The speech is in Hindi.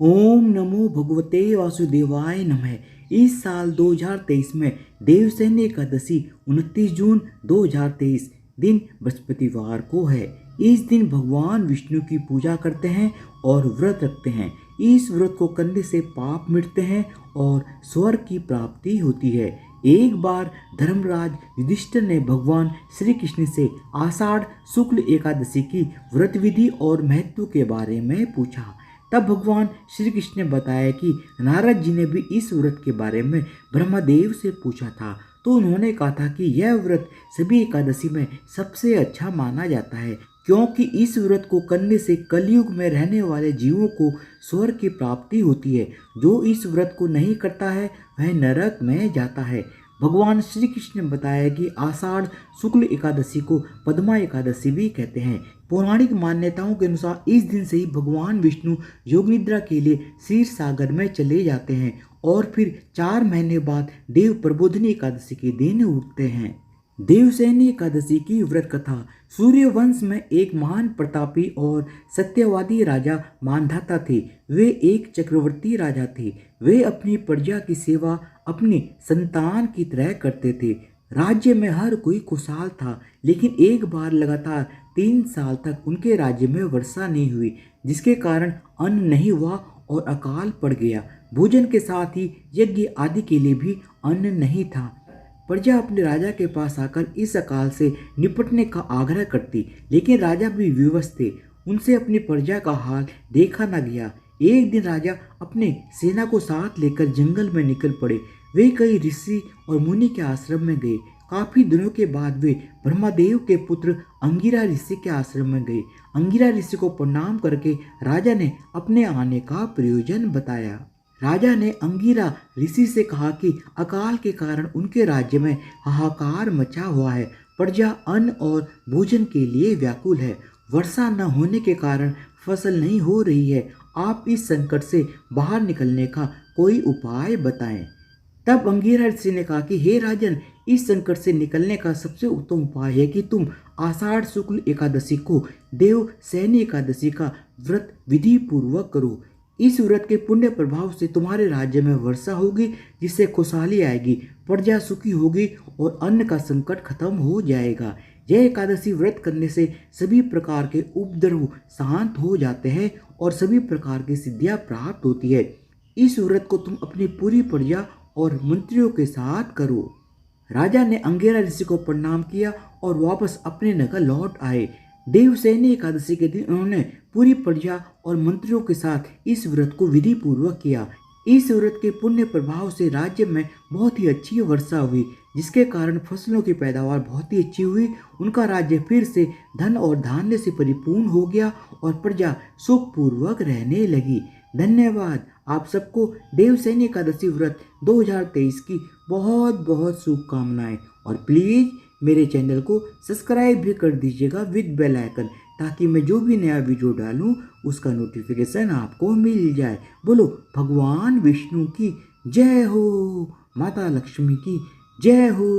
ओम नमो भगवते वासुदेवाय नमः। इस साल 2023 में देवसैन्य एकादशी 29 जून 2023 दिन बृहस्पतिवार को है। इस दिन भगवान विष्णु की पूजा करते हैं और व्रत रखते हैं। इस व्रत को करने से पाप मिटते हैं और स्वर्ग की प्राप्ति होती है। एक बार धर्मराज युधिष्ठिर ने भगवान श्री कृष्ण से आषाढ़ शुक्ल एकादशी की व्रत विधि और महत्व के बारे में पूछा। तब भगवान श्री कृष्ण ने बताया कि नारद जी ने भी इस व्रत के बारे में ब्रह्मदेव से पूछा था, तो उन्होंने कहा था कि यह व्रत सभी एकादशी में सबसे अच्छा माना जाता है, क्योंकि इस व्रत को करने से कलयुग में रहने वाले जीवों को स्वर्ग की प्राप्ति होती है। जो इस व्रत को नहीं करता है वह नरक में जाता है। भगवान श्री कृष्ण ने बताया कि आषाढ़ शुक्ल एकादशी को पद्मा एकादशी भी कहते हैं। पौराणिक मान्यताओं के अनुसार इस दिन से ही भगवान विष्णु योग निद्रा के लिए क्षीर सागर में चले जाते हैं और फिर 4 महीने बाद देव प्रबोधिनी एकादशी के दिन उठते हैं। देवसैनी एकादशी की व्रत कथा। सूर्यवंश में एक महान प्रतापी और सत्यवादी राजा मानधाता थे। वे एक चक्रवर्ती राजा थे। वे अपनी प्रजा की सेवा अपनी संतान की तरह करते थे। राज्य में हर कोई खुशहाल था, लेकिन एक बार लगातार 3 साल तक उनके राज्य में वर्षा नहीं हुई, जिसके कारण अन्न नहीं हुआ और अकाल पड़ गया। भोजन के साथ ही यज्ञ आदि के लिए भी अन्न नहीं था। प्रजा अपने राजा के पास आकर इस अकाल से निपटने का आग्रह करती, लेकिन राजा भी विवश थे। उनसे अपनी प्रजा का हाल देखा न गया। एक दिन राजा अपने सेना को साथ लेकर जंगल में निकल पड़े। वे कई ऋषि और मुनि के आश्रम में गए। काफी दिनों के बाद वे ब्रह्मदेव के पुत्र अंगिरा ऋषि के आश्रम में गए। अंगिरा ऋषि को प्रणाम करके राजा ने अपने आने का प्रयोजन बताया। राजा ने अंगिरा ऋषि से कहा कि अकाल के कारण उनके राज्य में हाहाकार मचा हुआ है। प्रजा अन्न और भोजन के लिए व्याकुल है। वर्षा न होने के कारण फसल नहीं हो रही है। आप इस संकट से बाहर निकलने का कोई उपाय बताएं। तब अंगिरा ऋषि ने कहा कि हे राजन, इस संकट से निकलने का सबसे उत्तम उपाय है कि तुम आषाढ़ शुक्ल एकादशी को देव सैनी एकादशी का व्रत विधि पूर्वक करो। इस व्रत के पुण्य प्रभाव से तुम्हारे राज्य में वर्षा होगी, जिससे खुशहाली आएगी, प्रजा सुखी होगी और अन्न का संकट खत्म हो जाएगा। यह एकादशी व्रत करने से सभी प्रकार के उपद्रव शांत हो जाते हैं और सभी प्रकार की सिद्धियां प्राप्त होती है। इस व्रत को तुम अपनी पूरी प्रजा और मंत्रियों के साथ करो। राजा ने अंगिरा ऋषि को प्रणाम किया और वापस अपने नगर लौट आए। देवसैनी एकादशी के दिन उन्होंने पूरी प्रजा और मंत्रियों के साथ इस व्रत को विधि पूर्वक किया। इस व्रत के पुण्य प्रभाव से राज्य में बहुत ही अच्छी वर्षा हुई, जिसके कारण फसलों की पैदावार बहुत ही अच्छी हुई। उनका राज्य फिर से धन और धान्य से परिपूर्ण हो गया और प्रजा सुखपूर्वक रहने लगी। धन्यवाद। आप सबको देवसैनी एकादशी व्रत 2023 की बहुत बहुत शुभकामनाएं और प्लीज़ मेरे चैनल को सब्सक्राइब भी कर दीजिएगा विद बेल आइकन, ताकि मैं जो भी नया वीडियो डालूं उसका नोटिफिकेशन आपको मिल जाए। बोलो भगवान विष्णु की जय हो, माता लक्ष्मी की जय हो।